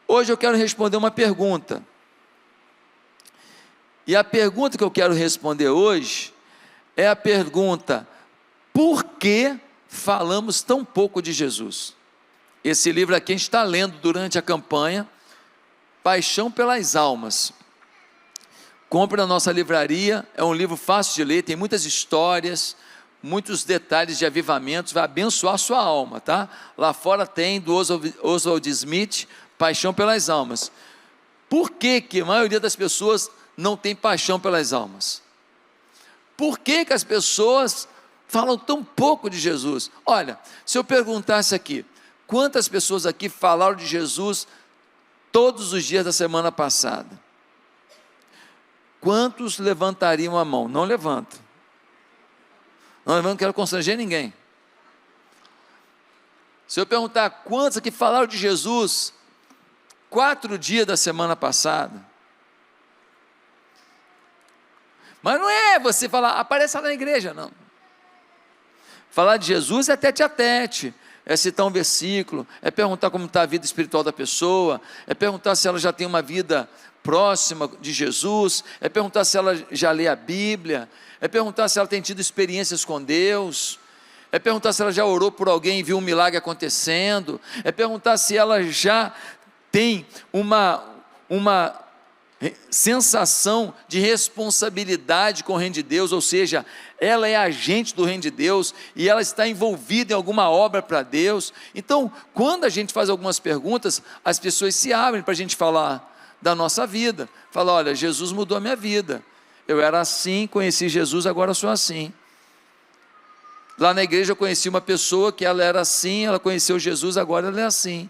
Hoje eu quero responder uma pergunta. E a pergunta que eu quero responder hoje é a pergunta: por que falamos tão pouco de Jesus? Esse livro aqui a gente está lendo durante a campanha Paixão pelas Almas. Compre na nossa livraria, é um livro fácil de ler, tem muitas histórias, muitos detalhes de avivamentos, vai abençoar a sua alma, tá? Lá fora tem do Oswald Smith, Paixão pelas Almas. Por que a maioria das pessoas não tem paixão pelas almas? Por que as pessoas falam tão pouco de Jesus? Olha, se eu perguntasse aqui, quantas pessoas aqui falaram de Jesus todos os dias da semana passada? Quantos levantariam a mão? Não levanta. Não quero constranger ninguém. Se eu perguntar quantos aqui falaram de Jesus 4 dias da semana passada? Mas não é você falar, apareça na igreja, não. Falar de Jesus é tete a tete, é citar um versículo, é perguntar como está a vida espiritual da pessoa, é perguntar se ela já tem uma vida próxima de Jesus, é perguntar se ela já lê a Bíblia, é perguntar se ela tem tido experiências com Deus, é perguntar se ela já orou por alguém e viu um milagre acontecendo, é perguntar se ela já tem uma sensação de responsabilidade com o reino de Deus, ou seja, ela é agente do reino de Deus, e ela está envolvida em alguma obra para Deus. Então, quando a gente faz algumas perguntas, as pessoas se abrem para a gente falar da nossa vida, fala: olha, Jesus mudou a minha vida, eu era assim, conheci Jesus, agora sou assim. Lá na igreja eu conheci uma pessoa que ela era assim, ela conheceu Jesus, agora ela é assim.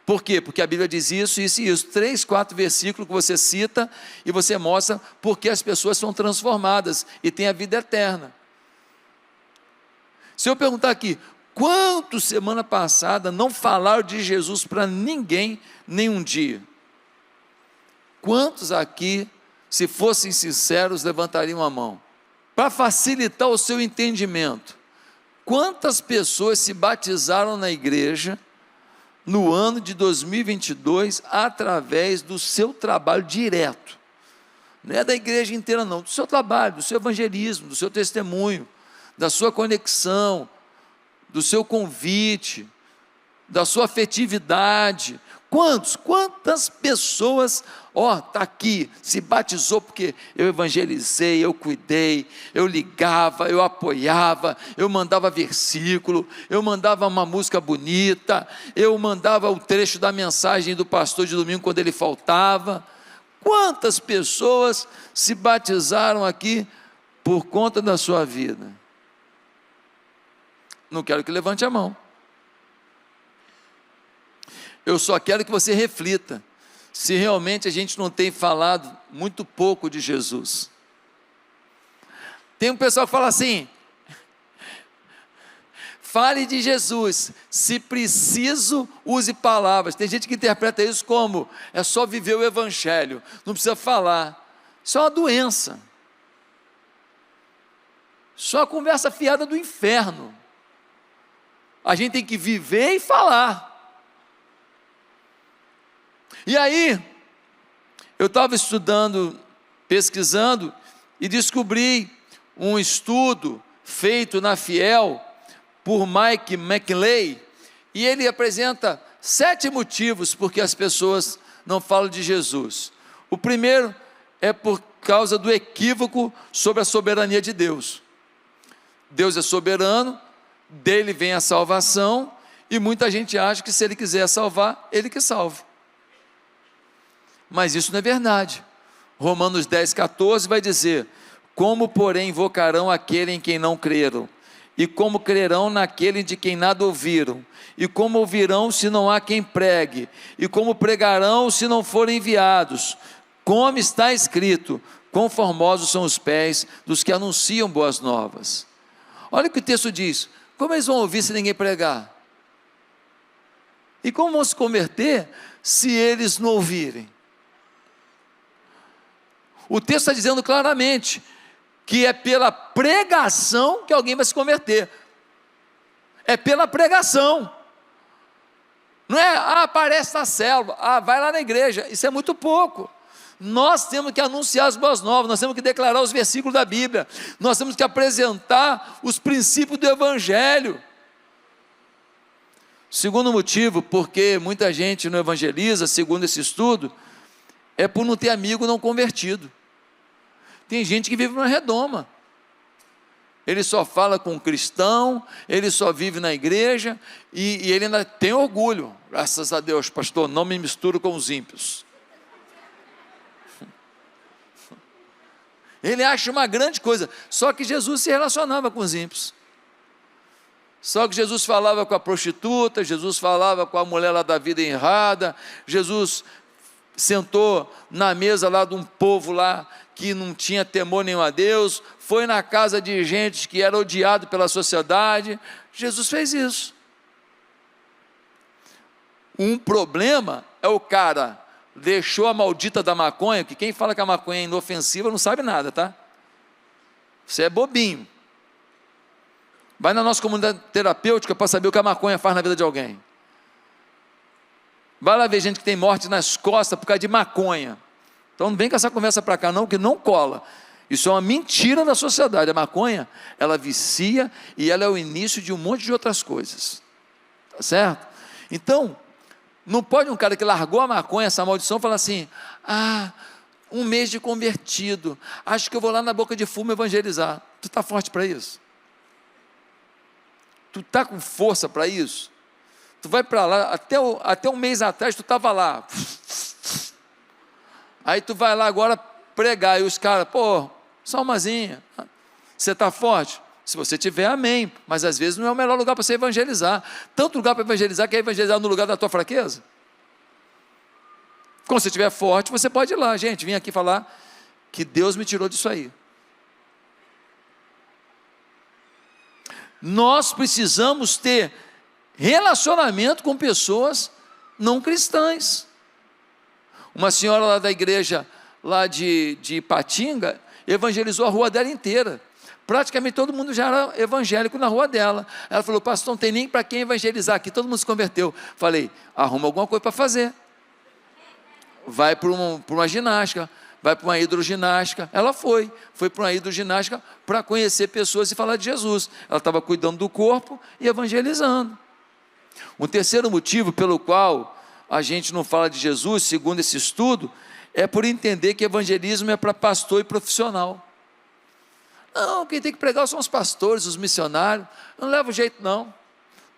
Por quê? Porque a Bíblia diz isso, isso e isso. 3, 4 versículos que você cita e você mostra porque as pessoas são transformadas e têm a vida eterna. Se eu perguntar aqui, quantos semana passada não falaram de Jesus para ninguém, nenhum dia? Quantos aqui, se fossem sinceros, levantariam a mão? Para facilitar o seu entendimento, quantas pessoas se batizaram na igreja no ano de 2022, através do seu trabalho direto? Não é da igreja inteira não, do seu trabalho, do seu evangelismo, do seu testemunho, da sua conexão, do seu convite, da sua afetividade. Quantas pessoas, está aqui, se batizou porque eu evangelizei, eu cuidei, eu ligava, eu apoiava, eu mandava versículo, eu mandava uma música bonita, eu mandava o trecho da mensagem do pastor de domingo quando ele faltava. Quantas pessoas se batizaram aqui por conta da sua vida? Não quero que levante a mão. Eu só quero que você reflita se realmente a gente não tem falado muito pouco de Jesus. Tem um pessoal que fala assim: fale de Jesus, se preciso, use palavras. Tem gente que interpreta isso como: é só viver o evangelho, não precisa falar. Isso é uma doença. Só a conversa fiada do inferno. A gente tem que viver e falar. E aí, eu estava estudando, pesquisando, e descobri um estudo feito na Fiel, por Mike McLeay, e ele apresenta 7 motivos por que as pessoas não falam de Jesus. O primeiro é por causa do equívoco sobre a soberania de Deus. Deus é soberano, dele vem a salvação, e muita gente acha que se ele quiser salvar, ele que salve. Mas isso não é verdade. Romanos 10, 14 vai dizer: como porém invocarão aquele em quem não creram? E como crerão naquele de quem nada ouviram? E como ouvirão se não há quem pregue? E como pregarão se não forem enviados? Como está escrito: quão formosos são os pés dos que anunciam boas novas. Olha o que o texto diz: como eles vão ouvir se ninguém pregar? E como vão se converter se eles não ouvirem? O texto está dizendo claramente que é pela pregação que alguém vai se converter. É pela pregação. Não é, aparece na célula, vai lá na igreja, isso é muito pouco. Nós temos que anunciar as boas novas, nós temos que declarar os versículos da Bíblia, nós temos que apresentar os princípios do Evangelho. Segundo motivo, porque muita gente não evangeliza, segundo esse estudo, é por não ter amigo não convertido. Tem gente que vive numa redoma, ele só fala com um cristão, ele só vive na igreja, e ele ainda tem orgulho, graças a Deus, pastor, não me misturo com os ímpios. Ele acha uma grande coisa, só que Jesus se relacionava com os ímpios, só que Jesus falava com a prostituta, Jesus falava com a mulher lá da vida errada, Jesus sentou na mesa lá de um povo lá, que não tinha temor nenhum a Deus, foi na casa de gente que era odiado pela sociedade, Jesus fez isso. Um problema é o cara deixou a maldita da maconha, que quem fala que a maconha é inofensiva não sabe nada, tá? Você é bobinho. Vai na nossa comunidade terapêutica para saber o que a maconha faz na vida de alguém. Vai lá ver gente que tem morte nas costas por causa de maconha. Então não vem com essa conversa para cá não, que não cola. Isso é uma mentira da sociedade. A maconha, ela vicia e ela é o início de um monte de outras coisas. Tá certo? Então, não pode um cara que largou a maconha, essa maldição, falar assim, 1 mês de convertido, acho que eu vou lá na boca de fumo evangelizar. Tu está forte para isso? Tu está com força para isso? Tu vai para lá, até um mês atrás tu estava lá, aí tu vai lá agora pregar, e os caras, só umazinha, você está forte? Se você tiver, amém, mas às vezes não é o melhor lugar para você evangelizar, tanto lugar para evangelizar, quer evangelizar no lugar da tua fraqueza? Quando você estiver forte, você pode ir lá, gente, vim aqui falar que Deus me tirou disso aí. Nós precisamos ter relacionamento com pessoas não cristãs. Uma senhora lá da igreja, lá de Ipatinga, evangelizou a rua dela inteira. Praticamente todo mundo já era evangélico na rua dela. Ela falou, pastor, não tem nem para quem evangelizar aqui, todo mundo se converteu. Falei, arruma alguma coisa para fazer. Vai para uma ginástica, vai para uma hidroginástica. Ela foi para uma hidroginástica para conhecer pessoas e falar de Jesus. Ela estava cuidando do corpo e evangelizando. Um terceiro motivo pelo qual a gente não fala de Jesus, segundo esse estudo, é por entender que evangelismo é para pastor e profissional. Não, quem tem que pregar são os pastores, os missionários. Não leva jeito não.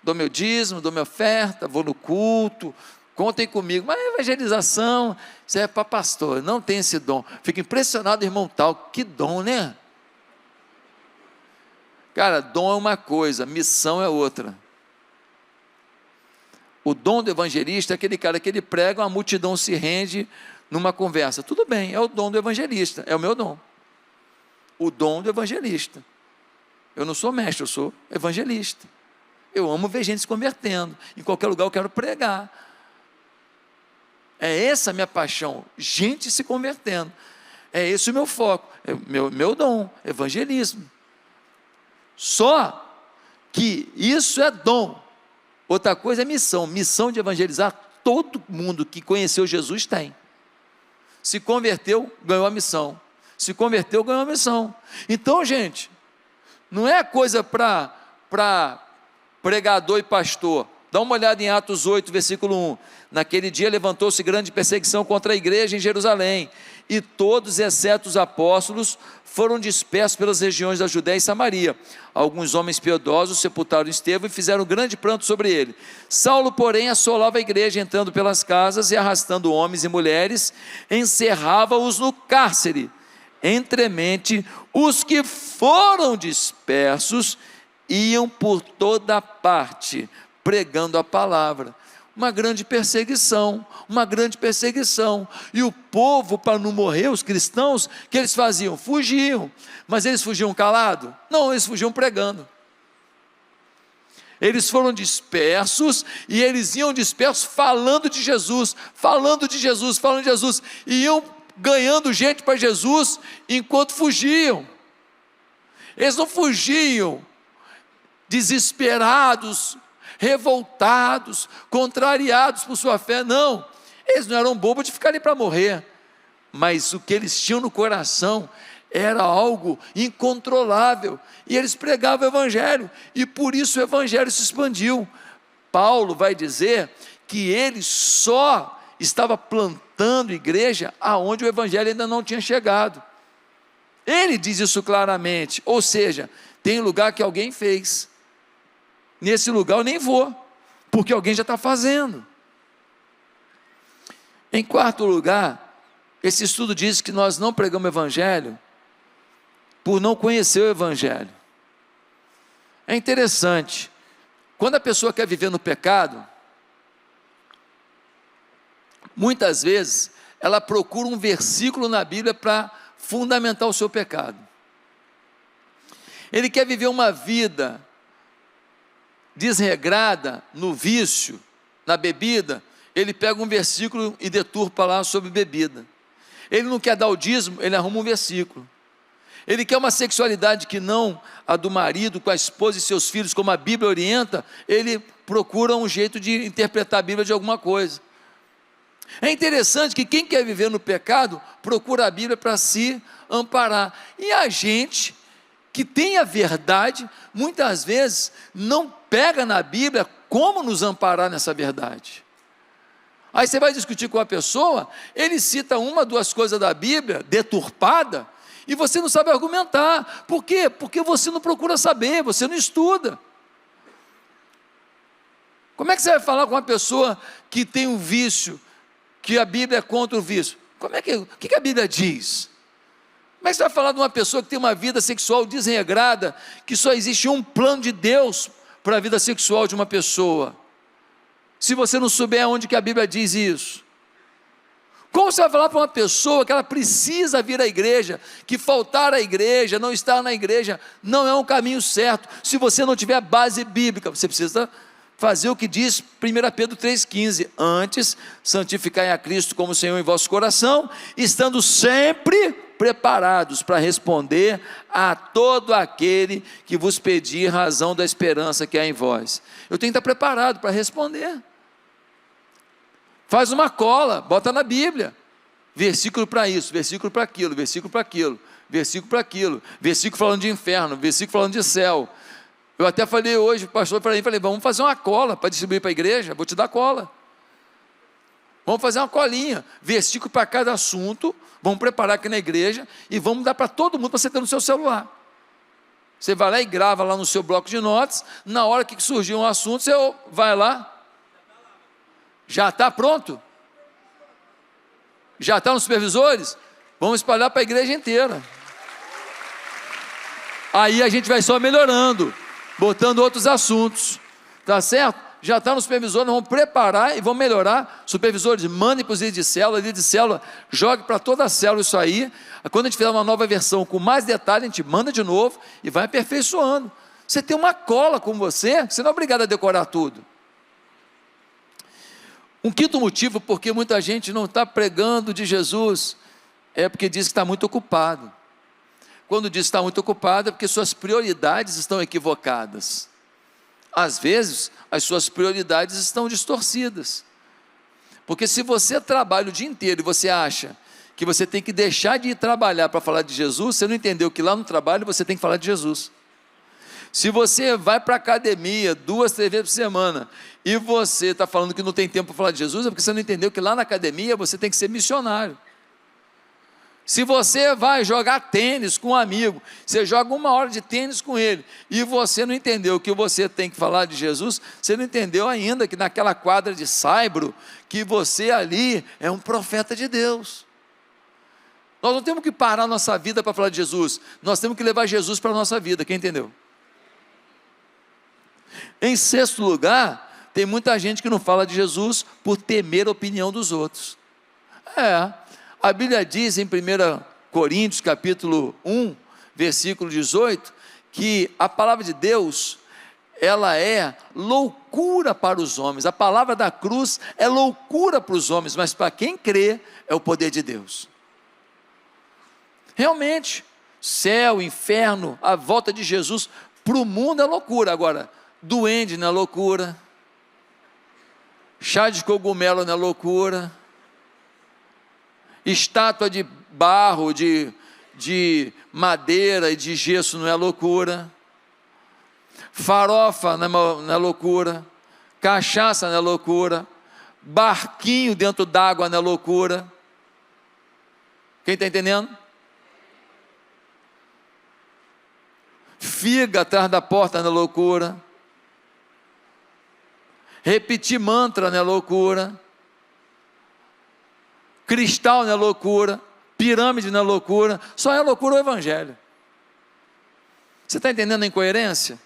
Dou meu dízimo, dou minha oferta, vou no culto, contem comigo. Mas evangelização, isso é para pastor, não tem esse dom. Fico impressionado, irmão tal, que dom, né? Cara, dom é uma coisa, missão é outra. O dom do evangelista é aquele cara que ele prega, uma multidão se rende numa conversa. Tudo bem, é o dom do evangelista, é o meu dom. O dom do evangelista. Eu não sou mestre, eu sou evangelista. Eu amo ver gente se convertendo. Em qualquer lugar eu quero pregar. É essa a minha paixão, gente se convertendo. É esse o meu foco, é meu dom, evangelismo. Só que isso é dom. Outra coisa é missão. Missão de evangelizar, todo mundo que conheceu Jesus tem. Se converteu, ganhou a missão. Se converteu, ganhou a missão. Então, gente, não é coisa para pregador e pastor. Dá uma olhada em Atos 8, versículo 1. Naquele dia levantou-se grande perseguição contra a igreja em Jerusalém, e todos, exceto os apóstolos, foram dispersos pelas regiões da Judéia e Samaria. Alguns homens piedosos sepultaram Estevão e fizeram grande pranto sobre ele. Saulo, porém, assolava a igreja, entrando pelas casas e arrastando homens e mulheres, encerrava-os no cárcere. Entremente, os que foram dispersos iam por toda parte, pregando a palavra. Uma grande perseguição. E o povo, para não morrer, os cristãos, o que eles faziam? Fugiam. Mas eles fugiam calado? Não, eles fugiam pregando. Eles foram dispersos, e eles iam dispersos falando de Jesus, e iam ganhando gente para Jesus, enquanto fugiam. Eles não fugiam desesperados, revoltados, contrariados por sua fé. Não, eles não eram bobos de ficar ali para morrer, mas o que eles tinham no coração era algo incontrolável, e eles pregavam o evangelho, e por isso o evangelho se expandiu. Paulo vai dizer que ele só estava plantando igreja aonde o evangelho ainda não tinha chegado. Ele diz isso claramente, ou seja, tem lugar que alguém fez, nesse lugar eu nem vou, porque alguém já está fazendo. Em quarto lugar, esse estudo diz que nós não pregamos o evangelho por não conhecer o evangelho. É interessante, quando a pessoa quer viver no pecado, muitas vezes ela procura um versículo na Bíblia para fundamentar o seu pecado. Ele quer viver uma vida desregrada no vício, na bebida, ele pega um versículo e deturpa lá sobre bebida. Ele não quer dar o dízimo, ele arruma um versículo. Ele quer uma sexualidade que não a do marido com a esposa e seus filhos, como a Bíblia orienta, ele procura um jeito de interpretar a Bíblia de alguma coisa. É interessante que quem quer viver no pecado, procura a Bíblia para se amparar. E a gente que tem a verdade, muitas vezes não pega na Bíblia como nos amparar nessa verdade. Aí você vai discutir com a pessoa, ele cita uma, duas coisas da Bíblia, deturpada, e você não sabe argumentar. Por quê? Porque você não procura saber, você não estuda. Como é que você vai falar com uma pessoa que tem um vício, que a Bíblia é contra o vício? O que a Bíblia diz? Como é que você vai falar de uma pessoa que tem uma vida sexual desregrada, que só existe um plano de Deus para a vida sexual de uma pessoa, se você não souber onde que a Bíblia diz isso? Como você vai falar para uma pessoa que ela precisa vir à igreja, que faltar à igreja, não estar na igreja, não é um caminho certo, se você não tiver base bíblica? Você precisa fazer o que diz 1 Pedro 3,15, antes santificai a Cristo como Senhor em vosso coração, estando sempre preparados para responder a todo aquele que vos pedir razão da esperança que há em vós. Eu tenho que estar preparado para responder. Faz uma cola, bota na Bíblia, versículo para isso, versículo para aquilo, versículo para aquilo, versículo para aquilo, versículo falando de inferno, versículo falando de céu. Eu até falei hoje, o pastor para mim, falei, vamos fazer uma cola para distribuir para a igreja, vou te dar cola. Vamos fazer uma colinha, versículo para cada assunto, vamos preparar aqui na igreja e vamos dar para todo mundo para você ter no seu celular. Você vai lá e grava lá no seu bloco de notas, na hora que surgir um assunto, você vai lá. Já está pronto? Já está nos supervisores? Vamos espalhar para a igreja inteira. Aí a gente vai só melhorando, botando outros assuntos, tá certo? Já está nos supervisores, nós vamos preparar e vamos melhorar. Supervisores, mandem para os líderes de célula, jogue para toda a célula isso aí. Quando a gente fizer uma nova versão com mais detalhes, a gente manda de novo e vai aperfeiçoando. Você tem uma cola com você não é obrigado a decorar tudo. Um quinto motivo porque muita gente não está pregando de Jesus, é porque diz que está muito ocupado. Quando diz que está muito ocupado, é porque suas prioridades estão equivocadas. Às vezes, as suas prioridades estão distorcidas. Porque se você trabalha o dia inteiro e você acha que você tem que deixar de ir trabalhar para falar de Jesus, você não entendeu que lá no trabalho você tem que falar de Jesus. Se você vai para a academia 2, 3 vezes por semana e você está falando que não tem tempo para falar de Jesus, é porque você não entendeu que lá na academia você tem que ser missionário. Se você vai jogar tênis com um amigo, você joga 1 hora de tênis com ele, e você não entendeu que você tem que falar de Jesus, você não entendeu ainda que naquela quadra de saibro, que você ali é um profeta de Deus. Nós não temos que parar a nossa vida para falar de Jesus, nós temos que levar Jesus para a nossa vida, quem entendeu? Em sexto lugar, tem muita gente que não fala de Jesus por temer a opinião dos outros. A Bíblia diz em 1 Coríntios capítulo 1, versículo 18, que a palavra de Deus, ela é loucura para os homens. A palavra da cruz é loucura para os homens, mas para quem crê, é o poder de Deus. Realmente, céu, inferno, a volta de Jesus para o mundo é loucura. Agora, duende não é loucura, chá de cogumelo não é loucura, estátua de barro, de madeira e de gesso não é loucura, farofa não é loucura, cachaça não é loucura, barquinho dentro d'água não é loucura. Quem está entendendo? Figa atrás da porta não é loucura, repetir mantra não é loucura, cristal não é loucura, pirâmide não é loucura, só é loucura o evangelho. Você está entendendo a incoerência?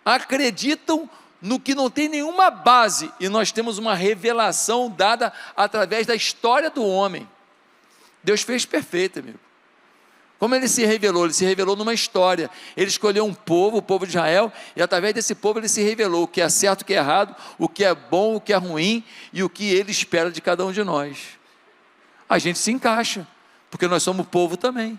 Acreditam no que não tem nenhuma base, e nós temos uma revelação dada através da história do homem. Deus fez perfeito, amigo. Como ele se revelou? Ele se revelou numa história. Ele escolheu um povo, o povo de Israel, e através desse povo ele se revelou o que é certo, o que é errado, o que é bom, o que é ruim, e o que ele espera de cada um de nós. A gente se encaixa, porque nós somos povo também.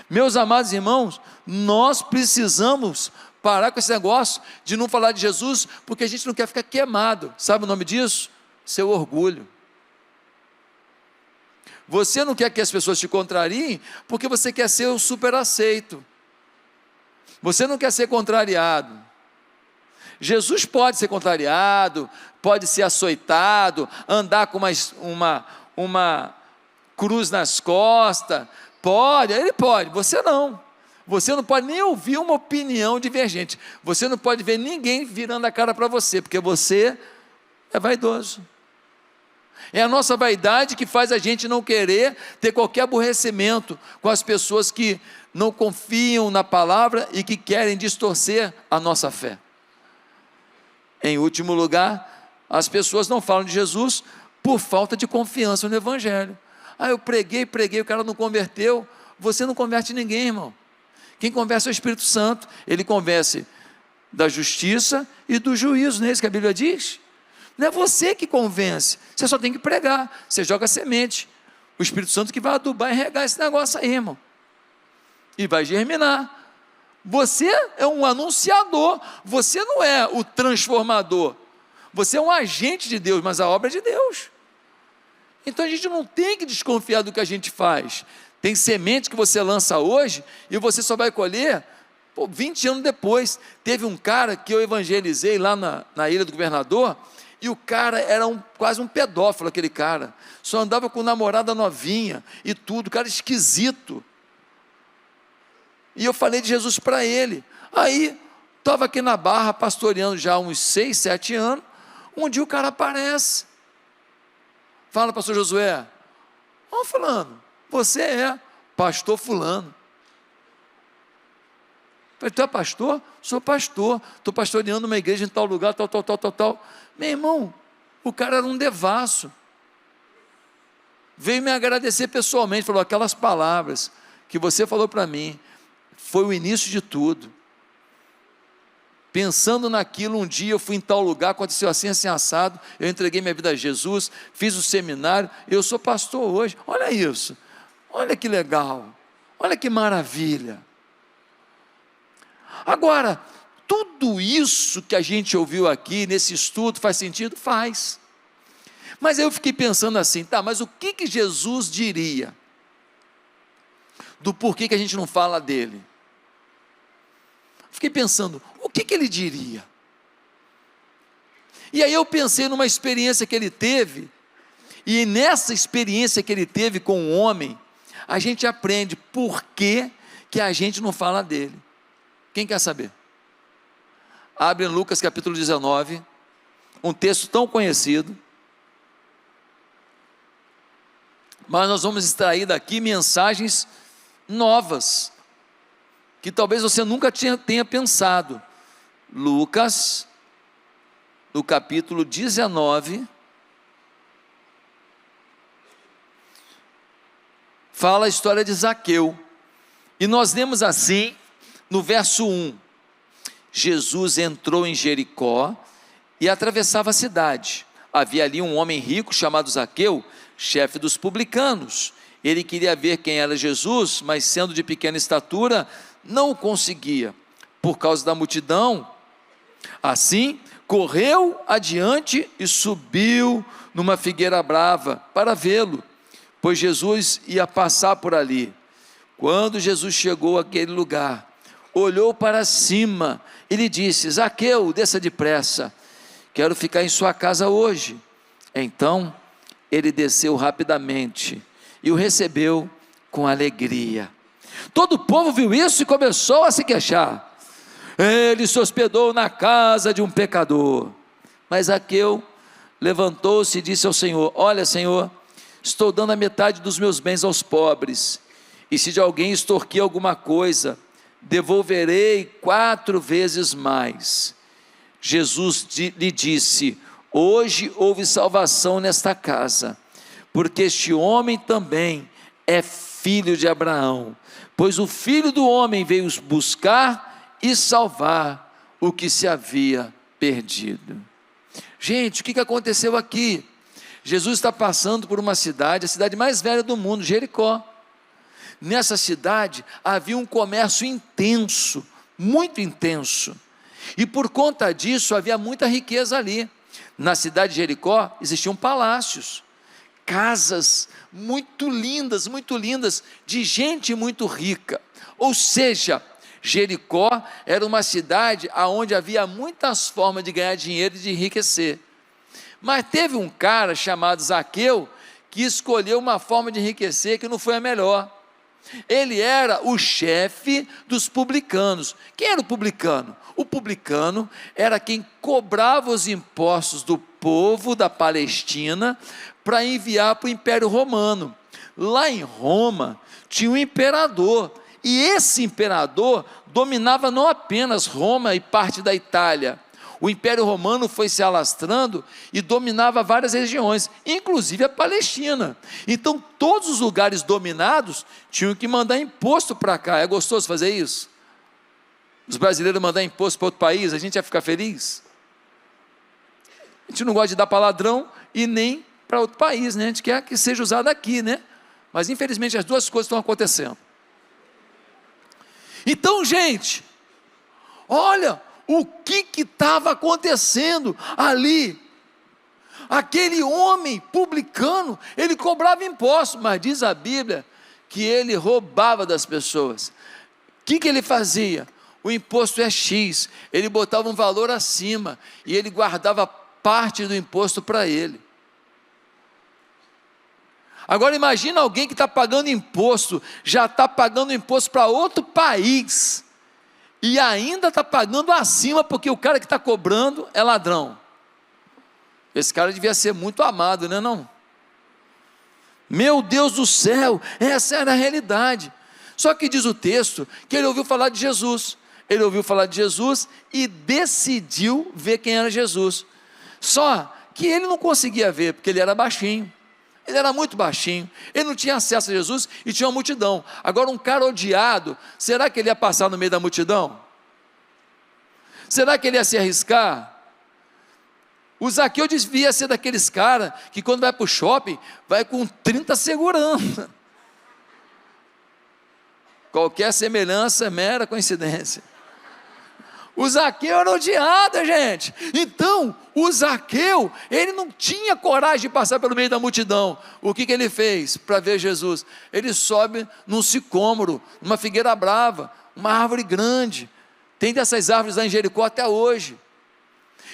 Meus amados irmãos, nós precisamos parar com esse negócio de não falar de Jesus, porque a gente não quer ficar queimado. Sabe o nome disso? Seu orgulho. Você não quer que as pessoas te contrariem, porque você quer ser o super aceito. Você não quer ser contrariado. Jesus pode ser contrariado, pode ser açoitado, andar com uma cruz nas costas, pode, ele pode, você não. Você não pode nem ouvir uma opinião divergente, você não pode ver ninguém virando a cara para você, porque você é vaidoso. É a nossa vaidade que faz a gente não querer ter qualquer aborrecimento com as pessoas que não confiam na palavra e que querem distorcer a nossa fé. Em último lugar, as pessoas não falam de Jesus por falta de confiança no evangelho. Eu preguei, o cara não converteu. Você não converte ninguém, irmão. Quem converte é o Espírito Santo. Ele convence da justiça e do juízo, não é isso que a Bíblia diz? Não é você que convence, você só tem que pregar, você joga semente, o Espírito Santo que vai adubar e regar esse negócio aí, irmão, e vai germinar. Você é um anunciador, você não é o transformador, você é um agente de Deus, mas a obra é de Deus. Então a gente não tem que desconfiar do que a gente faz. Tem semente que você lança hoje, e você só vai colher 20 anos depois. Teve um cara que eu evangelizei lá na Ilha do Governador, e o cara era quase um pedófilo, aquele cara, só andava com namorada novinha, e tudo, cara esquisito, e eu falei de Jesus para ele. Aí, estava aqui na Barra, pastoreando já há uns 6, 7 anos, um dia o cara aparece, fala, pastor Josué, fulano, você é pastor fulano. Falei, tu é pastor? Sou pastor, estou pastoreando uma igreja em tal lugar, tal. Meu irmão, o cara era um devasso, veio me agradecer pessoalmente, falou, aquelas palavras que você falou para mim, foi o início de tudo. Pensando naquilo, um dia eu fui em tal lugar, aconteceu assim, assim, assado, eu entreguei minha vida a Jesus, fiz o seminário, eu sou pastor hoje. Olha isso, olha que legal, olha que maravilha. Agora, tudo isso que a gente ouviu aqui nesse estudo faz sentido? Faz. Mas eu fiquei pensando assim, mas o que Jesus diria do porquê que a gente não fala dele? Fiquei pensando, o que ele diria? E aí eu pensei numa experiência que ele teve, e nessa experiência que ele teve com o homem, a gente aprende por que a gente não fala dele. Quem quer saber? Abre em Lucas capítulo 19, um texto tão conhecido, mas nós vamos extrair daqui mensagens novas, que talvez você nunca tenha pensado. Lucas, no capítulo 19, fala a história de Zaqueu, e nós lemos assim, no verso 1, Jesus entrou em Jericó e atravessava a cidade. Havia ali um homem rico chamado Zaqueu, chefe dos publicanos. Ele queria ver quem era Jesus, mas sendo de pequena estatura, não o conseguia, por causa da multidão. Assim, correu adiante e subiu numa figueira brava para vê-lo, pois Jesus ia passar por ali. Quando Jesus chegou àquele lugar, olhou para cima e lhe disse: Zaqueu, desça depressa, quero ficar em sua casa hoje. Então ele desceu rapidamente e o recebeu com alegria. Todo o povo viu isso e começou a se queixar. Ele se hospedou na casa de um pecador. Mas Zaqueu levantou-se e disse ao Senhor: Olha, Senhor, estou dando a metade dos meus bens aos pobres, e se de alguém extorquir alguma coisa, devolverei 4 vezes mais. Jesus lhe disse: Hoje houve salvação nesta casa, porque este homem também é filho de Abraão, pois o Filho do Homem veio buscar e salvar o que se havia perdido. Gente, o que aconteceu aqui? Jesus está passando por uma cidade, a cidade mais velha do mundo, Jericó. Nessa cidade havia um comércio intenso, muito intenso, e por conta disso havia muita riqueza ali. Na cidade de Jericó existiam palácios, casas muito lindas, de gente muito rica. Ou seja, Jericó era uma cidade onde havia muitas formas de ganhar dinheiro e de enriquecer. Mas teve um cara chamado Zaqueu que escolheu uma forma de enriquecer que não foi a melhor. Ele era o chefe dos publicanos. Quem era o publicano? O publicano era quem cobrava os impostos do povo da Palestina para enviar para o Império Romano. Lá em Roma tinha um imperador, e esse imperador dominava não apenas Roma e parte da Itália. O Império Romano foi se alastrando e dominava várias regiões, inclusive a Palestina. Então todos os lugares dominados tinham que mandar imposto para cá. É gostoso fazer isso? Os brasileiros mandar imposto para outro país, a gente ia ficar feliz? A gente não gosta de dar para ladrão e nem para outro país, né? A gente quer que seja usado aqui, né? Mas infelizmente as duas coisas estão acontecendo. Então, gente, olha o que estava acontecendo ali. Aquele homem publicano, ele cobrava impostos, mas diz a Bíblia que ele roubava das pessoas. O que ele fazia? O imposto é X, ele botava um valor acima, e ele guardava parte do imposto para ele. Agora imagina alguém que está pagando imposto, já está pagando imposto para outro país, e ainda está pagando acima, porque o cara que está cobrando é ladrão. Esse cara devia ser muito amado, né, não? Meu Deus do céu, essa era a realidade. Só que diz o texto, que ele ouviu falar de Jesus, e decidiu ver quem era Jesus, só que ele não conseguia ver, porque ele era baixinho. Ele era muito baixinho, ele não tinha acesso a Jesus e tinha uma multidão. Agora um cara odiado, será que ele ia passar no meio da multidão? Será que ele ia se arriscar? O Zaqueu devia ser daqueles caras que quando vai para o shopping, vai com 30 segurando. Qualquer semelhança é mera coincidência. O Zaqueu era odiado, gente. Então, o Zaqueu, ele não tinha coragem de passar pelo meio da multidão. O que ele fez para ver Jesus? Ele sobe num sicômoro, numa figueira brava, uma árvore grande. Tem dessas árvores lá em Jericó até hoje.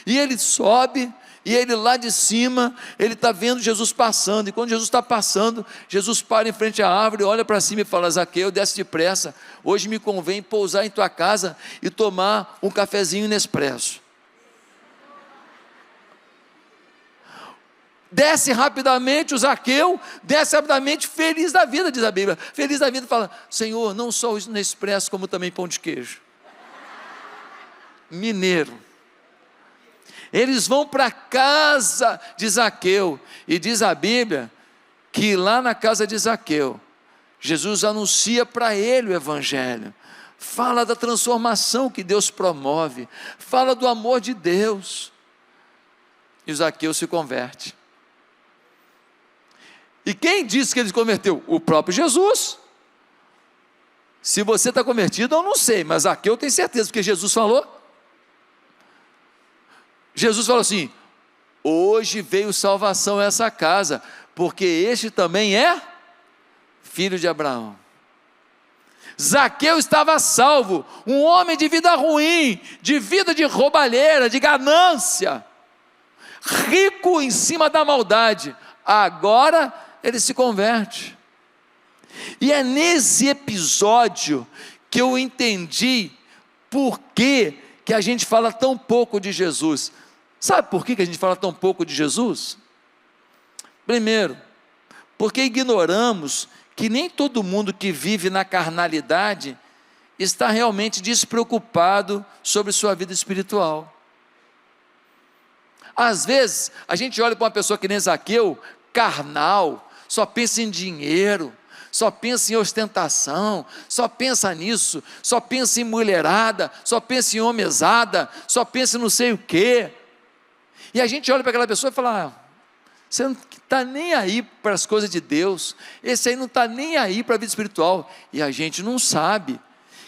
E ele sobe, e ele lá de cima, ele está vendo Jesus passando, e quando Jesus está passando, Jesus para em frente à árvore, olha para cima e fala: Zaqueu, desce depressa, hoje me convém pousar em tua casa e tomar um cafezinho Nespresso. Desce rapidamente o Zaqueu, desce rapidamente, feliz da vida, diz a Bíblia, feliz da vida, fala: Senhor, não só o Nespresso, como também pão de queijo. Mineiro. Eles vão para a casa de Zaqueu, e diz a Bíblia, que lá na casa de Zaqueu, Jesus anuncia para ele o Evangelho, fala da transformação que Deus promove, fala do amor de Deus, e o Zaqueu se converte. E quem disse que ele se converteu? O próprio Jesus. Se você está convertido, eu não sei, mas Zaqueu tem certeza, porque Jesus falou. Jesus falou assim: hoje veio salvação a essa casa, porque este também é filho de Abraão. Zaqueu estava salvo, um homem de vida ruim, de vida de roubalheira, de ganância, rico em cima da maldade. Agora ele se converte. E é nesse episódio que eu entendi por que a gente fala tão pouco de Jesus. Sabe por que a gente fala tão pouco de Jesus? Primeiro, porque ignoramos que nem todo mundo que vive na carnalidade está realmente despreocupado sobre sua vida espiritual. Às vezes, a gente olha para uma pessoa que nem Zaqueu, carnal, só pensa em dinheiro, só pensa em ostentação, só pensa nisso, só pensa em mulherada, só pensa em homezada, só pensa em não sei o quê. E a gente olha para aquela pessoa e fala: você não está nem aí para as coisas de Deus, esse aí não está nem aí para a vida espiritual. E a gente não sabe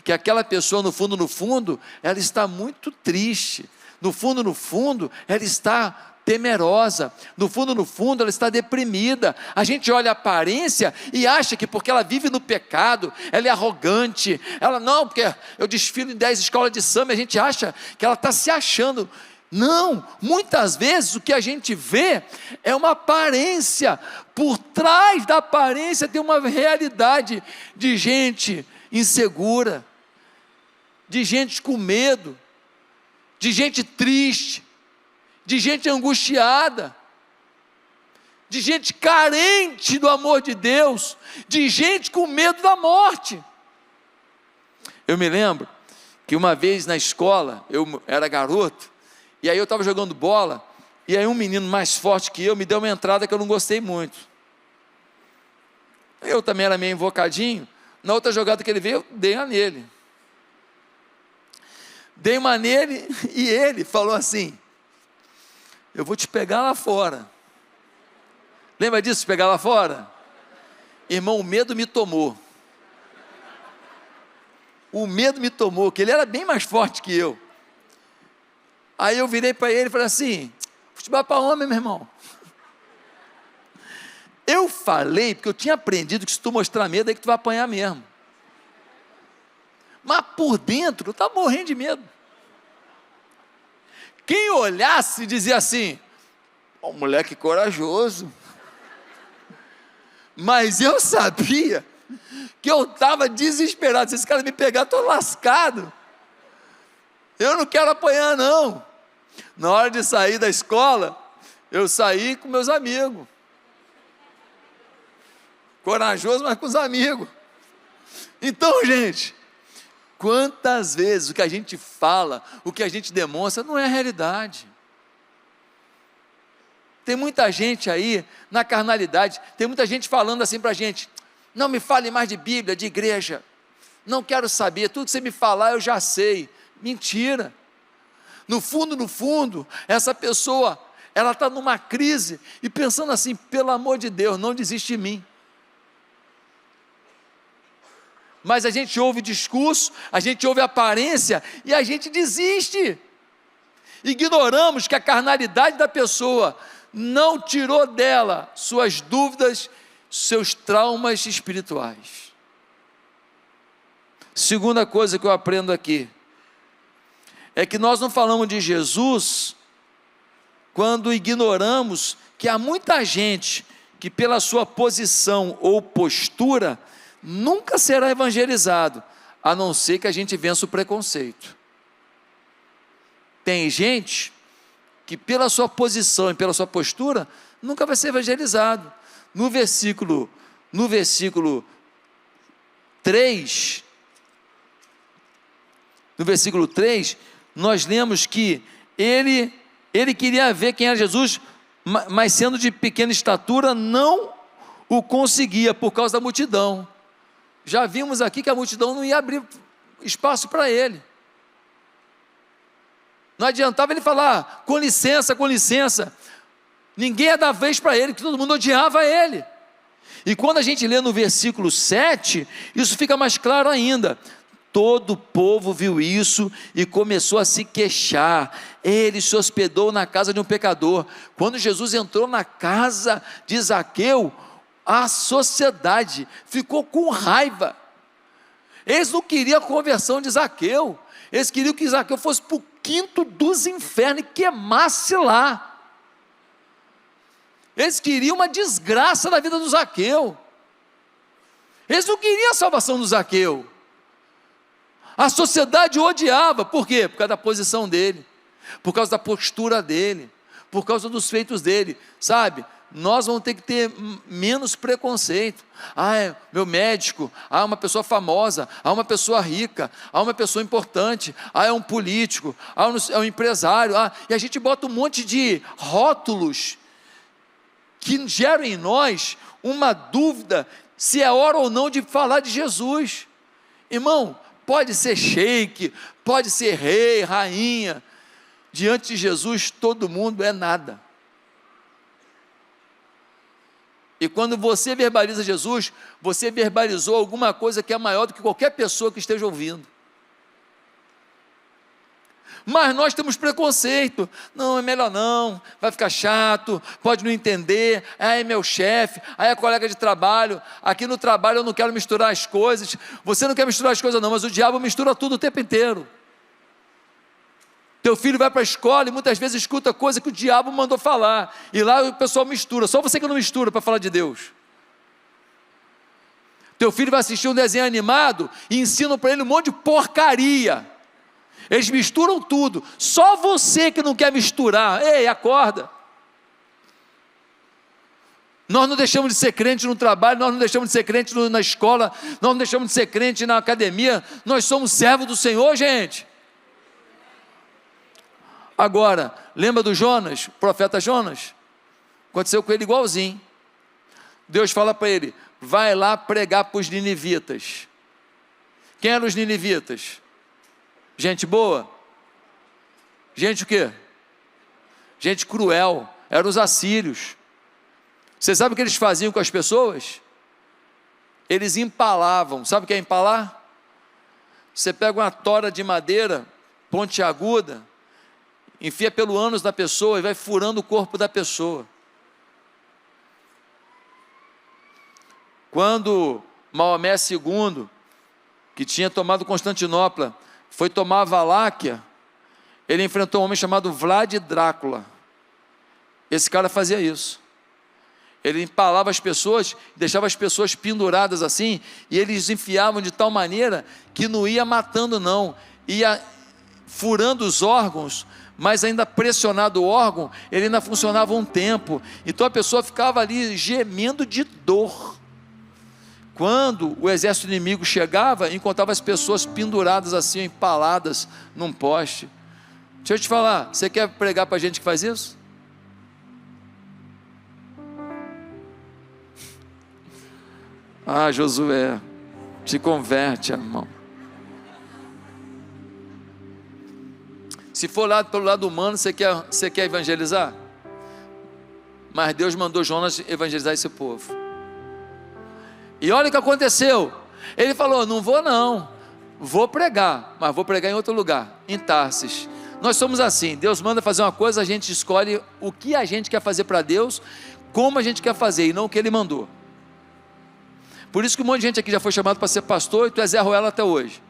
que aquela pessoa, no fundo, ela está muito triste. No fundo, ela está temerosa. No fundo, ela está deprimida. A gente olha a aparência e acha que porque ela vive no pecado, ela é arrogante. Ela não, porque eu desfilo em 10 escolas de samba, a gente acha que ela está se achando. Não, muitas vezes o que a gente vê é uma aparência. Por trás da aparência tem uma realidade de gente insegura, de gente com medo, de gente triste, de gente angustiada, de gente carente do amor de Deus, de gente com medo da morte. Eu me lembro que uma vez na escola, eu era garoto, e aí eu estava jogando bola, e aí um menino mais forte que eu me deu uma entrada que eu não gostei muito. Eu também era meio invocadinho. Na outra jogada que ele veio, eu dei uma nele. Dei uma nele e ele falou assim: eu vou te pegar lá fora. Lembra disso, pegar lá fora? Irmão, o medo me tomou. O medo me tomou, que ele era bem mais forte que eu. Aí eu virei para ele e falei assim: futebol para homem, meu irmão. Eu falei, porque eu tinha aprendido que se tu mostrar medo, é que tu vai apanhar mesmo. Mas por dentro, eu estava morrendo de medo. Quem olhasse dizia assim: um moleque corajoso. Mas eu sabia que eu estava desesperado. Se esse cara me pegar, estou lascado. Eu não quero apanhar, não. Na hora de sair da escola, eu saí com meus amigos. Corajoso, mas com os amigos. Então, gente, quantas vezes o que a gente fala, o que a gente demonstra, não é a realidade. Tem muita gente aí na carnalidade, tem muita gente falando assim para a gente: não me fale mais de Bíblia, de igreja, não quero saber, tudo que você me falar eu já sei. Mentira. No fundo, essa pessoa, ela está numa crise e pensando assim: pelo amor de Deus, não desiste de mim. Mas a gente ouve discurso, a gente ouve aparência e a gente desiste. Ignoramos que a carnalidade da pessoa não tirou dela suas dúvidas, seus traumas espirituais. Segunda coisa que eu aprendo aqui é que nós não falamos de Jesus quando ignoramos que há muita gente que pela sua posição ou postura nunca será evangelizado, a não ser que a gente vença o preconceito. Tem gente que pela sua posição e pela sua postura nunca vai ser evangelizado. No versículo 3, nós lemos que ele queria ver quem era Jesus, mas sendo de pequena estatura, não o conseguia por causa da multidão. Já vimos aqui que a multidão não ia abrir espaço para ele. Não adiantava ele falar: com licença, com licença. Ninguém ia dar vez para ele, que todo mundo odiava ele. E quando a gente lê no versículo 7, isso fica mais claro ainda. Todo o povo viu isso e começou a se queixar. Ele se hospedou na casa de um pecador. Quando Jesus entrou na casa de Zaqueu, a sociedade ficou com raiva. Eles não queriam a conversão de Zaqueu. Eles queriam que Zaqueu fosse para o quinto dos infernos e queimasse lá. Eles queriam uma desgraça na vida do Zaqueu. Eles não queriam a salvação do Zaqueu. A sociedade o odiava. Por quê? Por causa da posição dele, por causa da postura dele, por causa dos feitos dele. Sabe, nós vamos ter que ter menos preconceito. É meu médico, é uma pessoa famosa, é uma pessoa rica, é uma pessoa importante, é um político, é um empresário, e a gente bota um monte de rótulos que geram em nós uma dúvida se é hora ou não de falar de Jesus. Irmão, pode ser sheik, pode ser rei, rainha, diante de Jesus todo mundo é nada. E quando você verbaliza Jesus, você verbalizou alguma coisa que é maior do que qualquer pessoa que esteja ouvindo. Mas nós temos preconceito. Não, é melhor não, vai ficar chato, pode não entender. É meu chefe, aí é colega de trabalho. Aqui no trabalho eu não quero misturar as coisas. Você não quer misturar as coisas não, mas o diabo mistura tudo o tempo inteiro. Teu filho vai para a escola e muitas vezes escuta coisa que o diabo mandou falar, e lá o pessoal mistura, só você que não mistura para falar de Deus. Teu filho vai assistir um desenho animado e ensinam para ele um monte de porcaria. Eles misturam tudo, só você que não quer misturar. Ei, acorda. Nós não deixamos de ser crente no trabalho, nós não deixamos de ser crente na escola, nós não deixamos de ser crente na academia, nós somos servos do Senhor, gente. Agora, lembra do Jonas, o profeta Jonas? Aconteceu com ele igualzinho. Deus fala para ele, vai lá pregar para os ninivitas. Quem eram os ninivitas? Gente boa? Gente o quê? Gente cruel, eram os assírios. Você sabe o que eles faziam com as pessoas? Eles empalavam. Sabe o que é empalar? Você pega uma tora de madeira, pontiaguda, enfia pelo ânus da pessoa e vai furando o corpo da pessoa. Quando Maomé II, que tinha tomado Constantinopla, foi tomar a Valáquia, ele enfrentou um homem chamado Vlad Drácula. Esse cara fazia isso. Ele empalava as pessoas, deixava as pessoas penduradas assim, e eles enfiavam de tal maneira que não ia matando não, ia furando os órgãos, mas ainda pressionado o órgão, ele ainda funcionava um tempo, então a pessoa ficava ali gemendo de dor. Quando o exército inimigo chegava, encontrava as pessoas penduradas assim, empaladas num poste. Deixa eu te falar, você quer pregar para a gente que faz isso? Josué, se converte, irmão. Se for lá pelo lado humano, você quer evangelizar? Mas Deus mandou Jonas evangelizar esse povo. E olha o que aconteceu. Ele falou, não vou não, vou pregar, mas vou pregar em outro lugar, em Tarsis. Nós somos assim, Deus manda fazer uma coisa, a gente escolhe o que a gente quer fazer para Deus, como a gente quer fazer, e não o que Ele mandou. Por isso que um monte de gente aqui já foi chamado para ser pastor, e tu é Zé Ruela até hoje.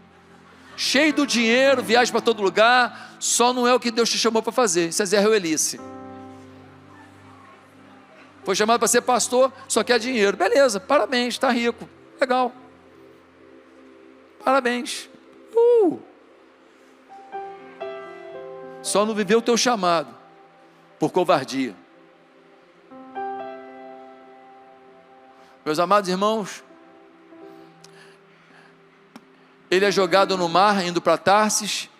Cheio do dinheiro, viaja para todo lugar, só não é o que Deus te chamou para fazer, isso é Zé Ruelice. Foi chamado para ser pastor, só quer dinheiro, beleza, parabéns, está rico, legal, parabéns, só não viveu o teu chamado, por covardia. Meus amados irmãos, ele é jogado no mar, indo para Tarsis,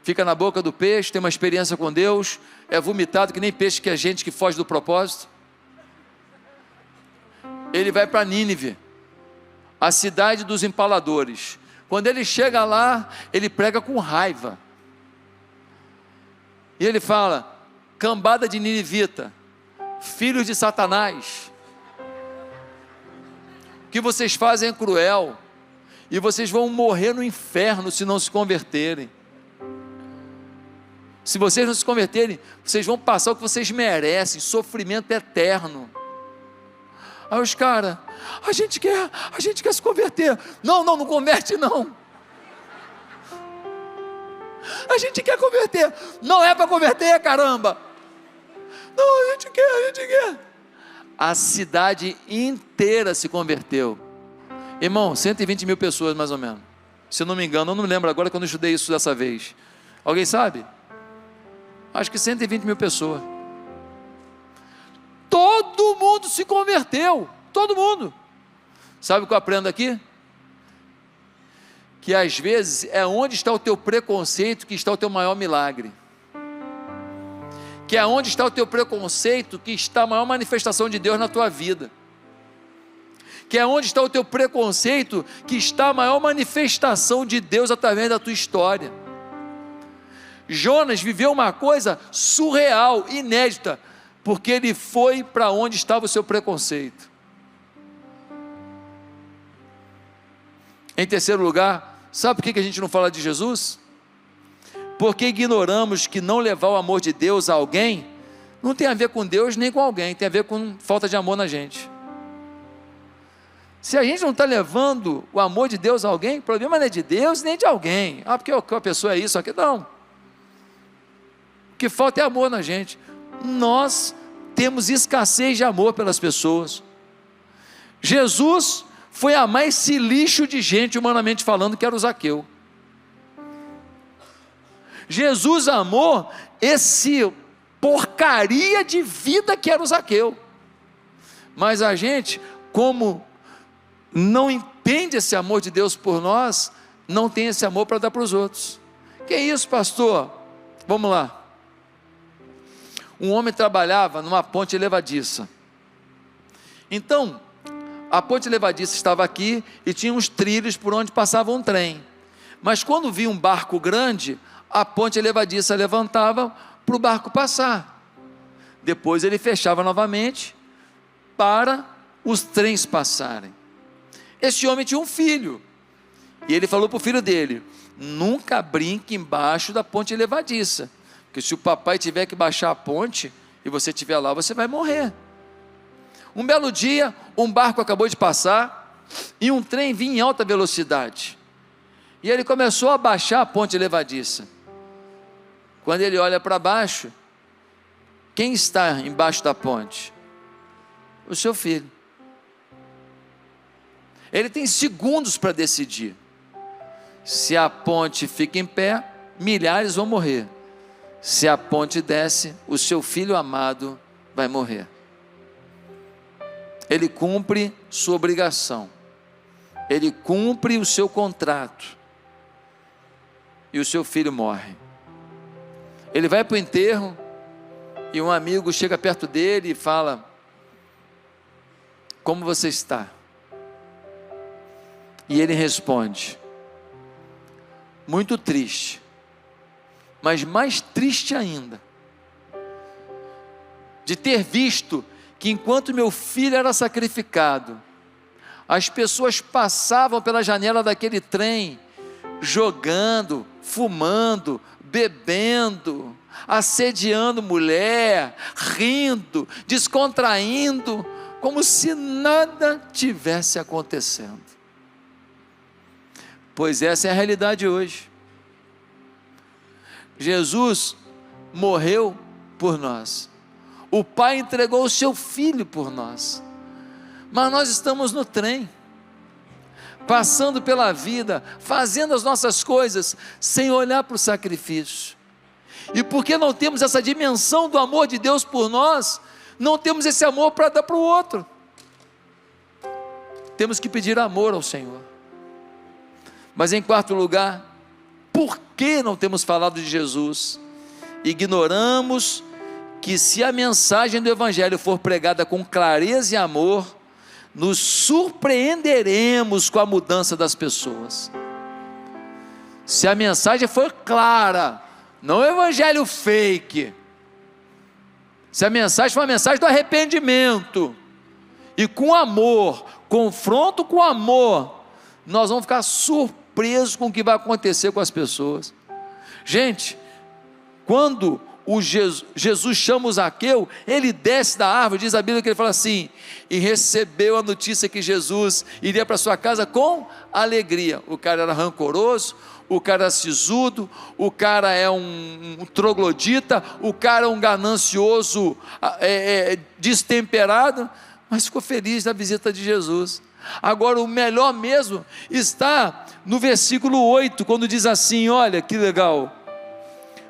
fica na boca do peixe, tem uma experiência com Deus, é vomitado que nem peixe, que é gente que foge do propósito. Ele vai para Nínive, a cidade dos empaladores. Quando ele chega lá, ele prega com raiva, e ele fala, cambada de ninivita, filhos de Satanás, o que vocês fazem é cruel, e vocês vão morrer no inferno se não se converterem. Se vocês não se converterem, vocês vão passar o que vocês merecem, sofrimento eterno. Aí os caras, a gente quer se converter. Não converte não. A gente quer converter. Não é para converter, caramba. Não, a gente quer. A cidade inteira se converteu. Irmão, 120 mil pessoas mais ou menos. Se eu não me engano, eu não me lembro agora quando eu estudei isso dessa vez. Alguém sabe? Acho que 120 mil pessoas. Todo mundo se converteu. Todo mundo. Sabe o que eu aprendo aqui? Que às vezes é onde está o teu preconceito que está o teu maior milagre. Que é onde está o teu preconceito que está a maior manifestação de Deus na tua vida. Que é onde está o teu preconceito que está a maior manifestação de Deus através da tua história. Jonas viveu uma coisa surreal, inédita, porque ele foi para onde estava o seu preconceito. Em terceiro lugar, sabe por que a gente não fala de Jesus? Porque ignoramos que não levar o amor de Deus a alguém não tem a ver com Deus nem com alguém, tem a ver com falta de amor na gente. Se a gente não está levando o amor de Deus a alguém, o problema não é de Deus nem de alguém. Porque a pessoa é isso, aqui não. O que falta é amor na gente. Nós temos escassez de amor pelas pessoas. Jesus foi amar esse lixo de gente, humanamente falando, que era o Zaqueu. Jesus amou esse porcaria de vida que era o Zaqueu. Mas a gente, como não entende esse amor de Deus por nós, não tem esse amor para dar para os outros. Que isso, pastor? Vamos lá. Um homem trabalhava numa ponte levadiça. Então, a ponte levadiça estava aqui e tinha uns trilhos por onde passava um trem. Mas quando via um barco grande, a ponte levadiça levantava para o barco passar. Depois ele fechava novamente para os trens passarem. Esse homem tinha um filho. E ele falou para o filho dele: nunca brinque embaixo da ponte levadiça, porque se o papai tiver que baixar a ponte e você estiver lá, você vai morrer. Um belo dia, um barco acabou de passar e um trem vinha em alta velocidade. E ele começou a baixar a ponte levadiça. Quando ele olha para baixo, quem está embaixo da ponte? O seu filho. Ele tem segundos para decidir. Se a ponte fica em pé, milhares vão morrer. Se a ponte desce, o seu filho amado vai morrer. Ele cumpre sua obrigação. Ele cumpre o seu contrato. E o seu filho morre. Ele vai para o enterro e um amigo chega perto dele e fala: como você está? E ele responde: muito triste, mas mais triste ainda, de ter visto que enquanto meu filho era sacrificado, as pessoas passavam pela janela daquele trem, jogando, fumando, bebendo, assediando mulher, rindo, descontraindo, como se nada tivesse acontecendo. Pois essa é a realidade hoje. Jesus morreu por nós. O Pai entregou o seu Filho por nós. Mas nós estamos no trem, passando pela vida, fazendo as nossas coisas, sem olhar para o sacrifício. E porque não temos essa dimensão do amor de Deus por nós, não temos esse amor para dar para o outro. Temos que pedir amor ao Senhor. Mas em quarto lugar, por que não temos falado de Jesus? Ignoramos que se a mensagem do Evangelho for pregada com clareza e amor, nos surpreenderemos com a mudança das pessoas. Se a mensagem for clara, não é Evangelho fake, se a mensagem for uma mensagem do arrependimento, e com amor, confronto com amor, nós vamos ficar surpresos com o que vai acontecer com as pessoas. Gente, quando Jesus chama o Zaqueu, ele desce da árvore, diz a Bíblia que ele fala assim, e recebeu a notícia que Jesus iria para sua casa com alegria. O cara era rancoroso, o cara era sisudo, o cara é um troglodita, o cara é um ganancioso, destemperado, mas ficou feliz na visita de Jesus. Agora o melhor mesmo está no versículo 8, quando diz assim, olha que legal,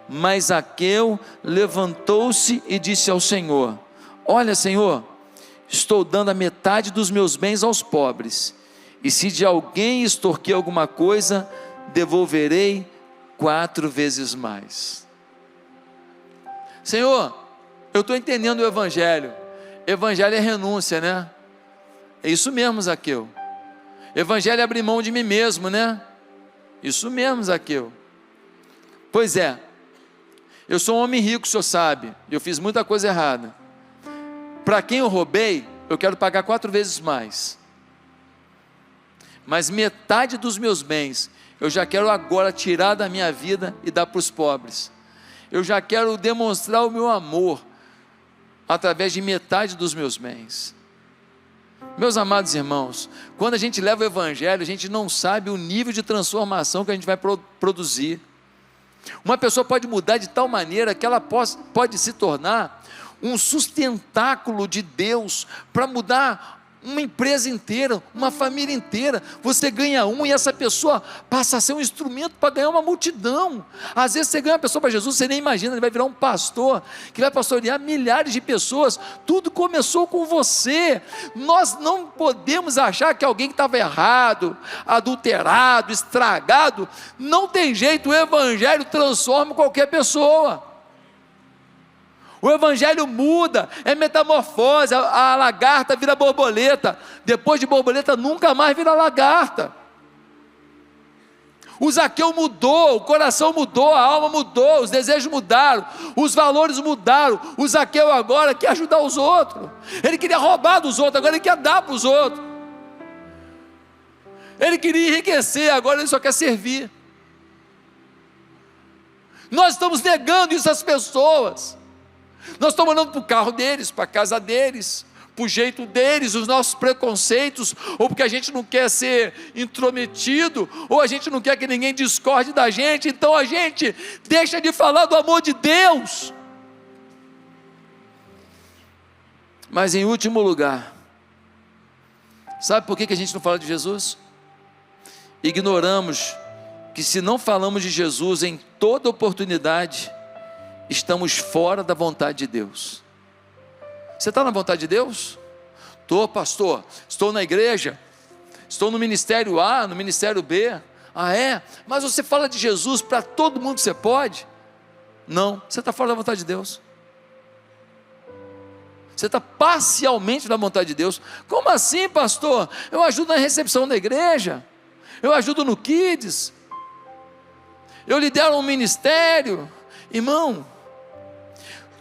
mas Zaqueu levantou-se e disse ao Senhor, olha Senhor, estou dando a metade dos meus bens aos pobres, e se de alguém extorquir alguma coisa, devolverei 4 vezes mais. Senhor, eu estou entendendo o Evangelho é renúncia, né? É isso mesmo, Zaqueu. Evangelho é abrir mão de mim mesmo, né? Isso mesmo, Zaqueu. Pois é, eu sou um homem rico, o senhor sabe, eu fiz muita coisa errada. Para quem eu roubei, eu quero pagar 4 vezes mais. Mas metade dos meus bens, eu já quero agora tirar da minha vida e dar para os pobres. Eu já quero demonstrar o meu amor, através de metade dos meus bens. Meus amados irmãos, quando a gente leva o Evangelho, a gente não sabe o nível de transformação que a gente vai produzir. Uma pessoa pode mudar de tal maneira que ela pode se tornar um sustentáculo de Deus para mudar uma empresa inteira, uma família inteira. Você ganha um e essa pessoa passa a ser um instrumento para ganhar uma multidão. Às vezes você ganha uma pessoa para Jesus, você nem imagina, ele vai virar um pastor que vai pastorear milhares de pessoas. Tudo começou com você. Nós não podemos achar que alguém que estava errado, adulterado, estragado, não tem jeito. O Evangelho transforma qualquer pessoa. O Evangelho muda, é metamorfose, a lagarta vira borboleta, depois de borboleta nunca mais vira lagarta. O Zaqueu mudou, o coração mudou, a alma mudou, os desejos mudaram, os valores mudaram. O Zaqueu agora quer ajudar os outros, ele queria roubar dos outros, agora ele quer dar para os outros. Ele queria enriquecer, agora ele só quer servir. Nós estamos negando isso às pessoas. Nós estamos olhando para o carro deles, para a casa deles, para o jeito deles, os nossos preconceitos, ou porque a gente não quer ser intrometido, ou a gente não quer que ninguém discorde da gente, então a gente deixa de falar do amor de Deus. Mas em último lugar, sabe por que a gente não fala de Jesus? Ignoramos que se não falamos de Jesus em toda oportunidade, estamos fora da vontade de Deus. Você está na vontade de Deus? Estou, pastor, estou na igreja, estou no ministério A, no ministério B. Ah é? Mas você fala de Jesus para todo mundo que você pode? Não, você está fora da vontade de Deus. Você está parcialmente na vontade de Deus. Como assim, pastor? Eu ajudo na recepção da igreja, eu ajudo no Kids, eu lidero um ministério. Irmão,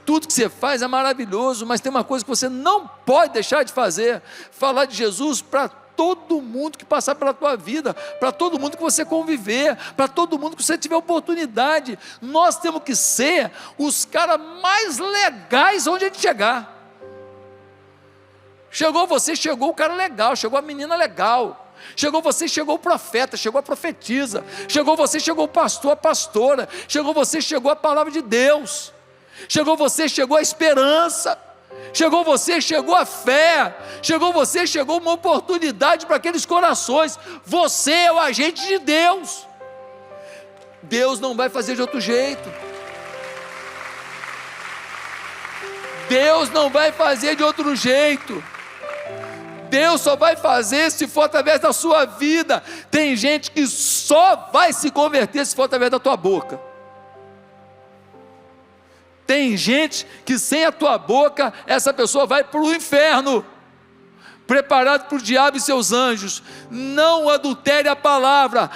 tudo que você faz é maravilhoso, mas tem uma coisa que você não pode deixar de fazer: falar de Jesus para todo mundo que passar pela tua vida, para todo mundo que você conviver, para todo mundo que você tiver oportunidade. Nós temos que ser os caras mais legais onde a gente chegar. Chegou você, chegou o cara legal, chegou a menina legal. Chegou você, chegou o profeta, chegou a profetisa. Chegou você, chegou o pastor, a pastora. Chegou você, chegou a palavra de Deus. Chegou você, chegou a esperança. Chegou você, chegou a fé. Chegou você, chegou uma oportunidade para aqueles corações. Você é o agente de Deus. Deus não vai fazer de outro jeito. Deus não vai fazer de outro jeito. Deus só vai fazer se for através da sua vida. Tem gente que só vai se converter se for através da tua boca. Tem gente que sem a tua boca, essa pessoa vai para o inferno. preparado para o diabo e seus anjos. Não adultere a palavra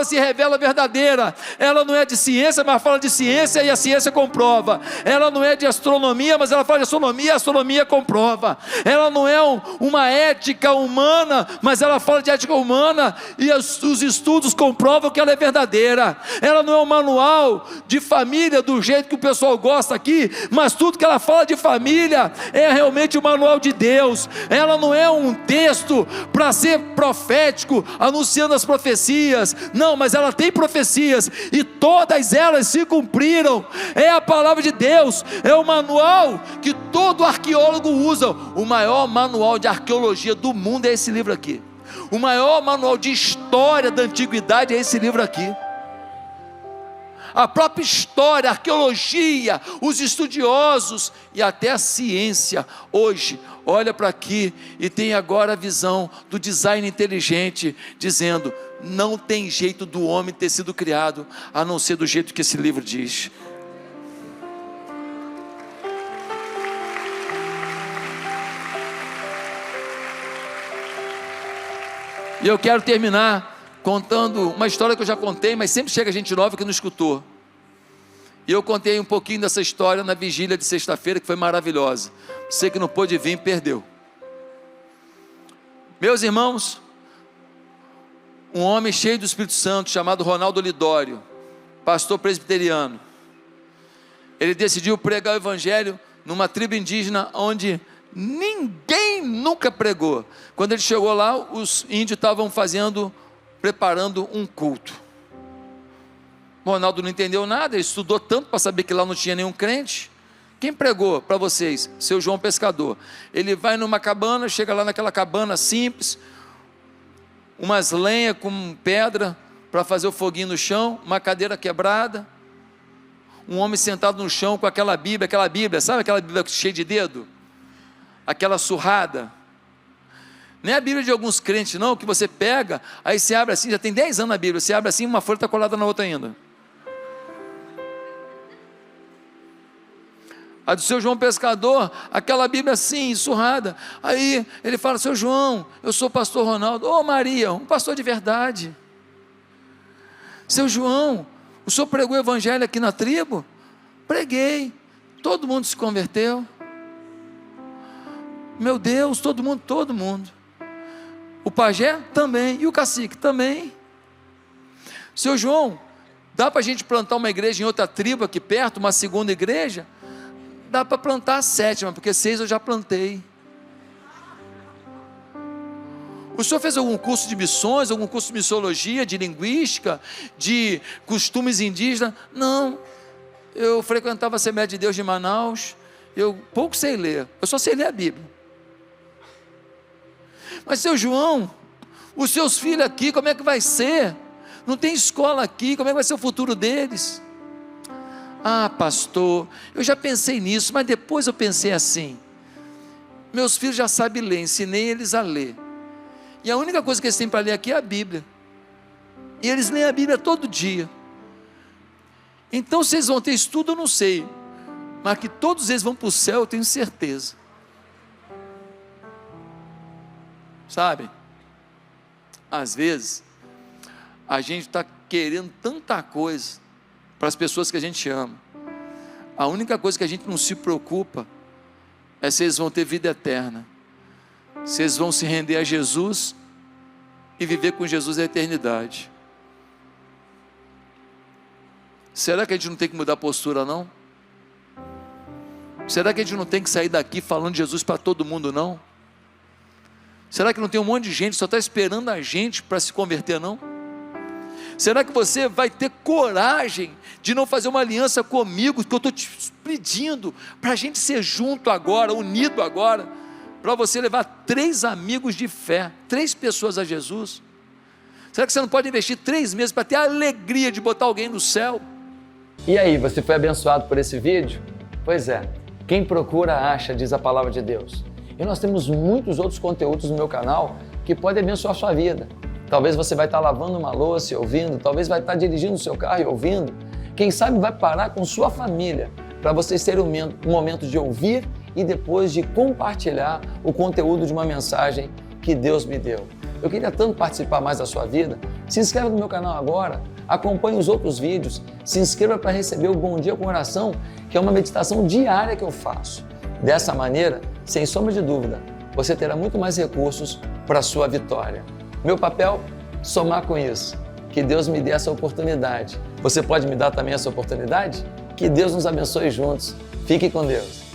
se revela verdadeira. Ela não é de ciência, mas fala de ciência e a ciência comprova. Ela não é de astronomia, mas ela fala de astronomia e a astronomia comprova. Ela não é uma ética humana, mas ela fala de ética humana e os estudos comprovam que ela é verdadeira. Ela não é um manual de família do jeito que o pessoal gosta aqui, mas tudo que ela fala de família é realmente o manual de Deus. Ela não é um texto para ser profético, anunciando as profecias, não, mas ela tem profecias e todas elas se cumpriram. É a palavra de Deus, é o manual que todo arqueólogo usa. O maior manual de arqueologia do mundo é esse livro aqui. O maior manual de história da antiguidade é esse livro aqui. A própria história, a arqueologia, os estudiosos e até a ciência hoje olha para aqui e tem agora a visão do design inteligente, dizendo: não tem jeito do homem ter sido criado a não ser do jeito que esse livro diz. E eu quero terminar contando uma história que eu já contei, mas sempre chega gente nova que não escutou. E eu contei um pouquinho dessa história na vigília de sexta-feira, que foi maravilhosa. Você que não pôde vir, perdeu. Meus irmãos, um homem cheio do Espírito Santo, chamado Ronaldo Lidório, pastor presbiteriano, ele decidiu pregar o evangelho numa tribo indígena onde ninguém nunca pregou. Quando ele chegou lá, os índios estavam preparando um culto. Ronaldo não entendeu nada, ele estudou tanto para saber que lá não tinha nenhum crente. Quem pregou para vocês? Seu João Pescador. Ele vai numa cabana, chega lá naquela cabana simples, umas lenhas com pedra para fazer o foguinho no chão, uma cadeira quebrada, um homem sentado no chão com aquela Bíblia, sabe aquela Bíblia cheia de dedo? Aquela surrada. Nem a Bíblia de alguns crentes não, que você pega, aí você abre assim, já tem 10 anos na Bíblia, você abre assim, uma folha está colada na outra ainda. A do seu João Pescador, aquela Bíblia assim, surrada. Aí ele fala: seu João, eu sou o pastor Ronaldo. Ô Maria, um pastor de verdade. Seu João, o senhor pregou o evangelho aqui na tribo? Preguei, todo mundo se converteu. Meu Deus, todo mundo. O pajé também, e o cacique também. Seu João, dá para a gente plantar uma igreja em outra tribo aqui perto, uma segunda igreja? Dá para plantar a 7ª, porque 6 eu já plantei. O senhor fez algum curso de missões, algum curso de missiologia, de linguística, de costumes indígenas? Não, eu frequentava a Assembleia de Deus de Manaus, eu pouco sei ler, eu só sei ler a Bíblia. Mas seu João, os seus filhos aqui, como é que vai ser? Não tem escola aqui, como é que vai ser o futuro deles? Ah, pastor, eu já pensei nisso, mas depois eu pensei assim: meus filhos já sabem ler, ensinei eles a ler, e a única coisa que eles têm para ler aqui é a Bíblia, e eles leem a Bíblia todo dia. Então se eles vão ter estudo eu não sei, mas que todos eles vão para o céu eu tenho certeza. Sabe, às vezes a gente está querendo tanta coisa para as pessoas que a gente ama. A única coisa que a gente não se preocupa é se eles vão ter vida eterna, se eles vão se render a Jesus e viver com Jesus a eternidade. Será que a gente não tem que mudar a postura não? Será que a gente não tem que sair daqui falando de Jesus para todo mundo não? Será que não tem um monte de gente que só está esperando a gente para se converter não? Será que você vai ter coragem de não fazer uma aliança comigo, que eu estou te pedindo, para a gente ser junto agora, unido agora, para você levar 3 amigos de fé, 3 pessoas a Jesus? Será que você não pode investir 3 meses para ter a alegria de botar alguém no céu? E aí, você foi abençoado por esse vídeo? Pois é, quem procura acha, diz a palavra de Deus. E nós temos muitos outros conteúdos no meu canal que podem abençoar a sua vida. Talvez você vai estar lavando uma louça e ouvindo, talvez vai estar dirigindo o seu carro e ouvindo. Quem sabe vai parar com sua família para vocês terem um momento de ouvir e depois de compartilhar o conteúdo de uma mensagem que Deus me deu. Eu queria tanto participar mais da sua vida. Se inscreva no meu canal agora, acompanhe os outros vídeos, se inscreva para receber o Bom Dia com Oração, que é uma meditação diária que eu faço. Dessa maneira, sem sombra de dúvida, você terá muito mais recursos para a sua vitória. Meu papel? Somar com isso. Que Deus me dê essa oportunidade. Você pode me dar também essa oportunidade? Que Deus nos abençoe juntos. Fique com Deus.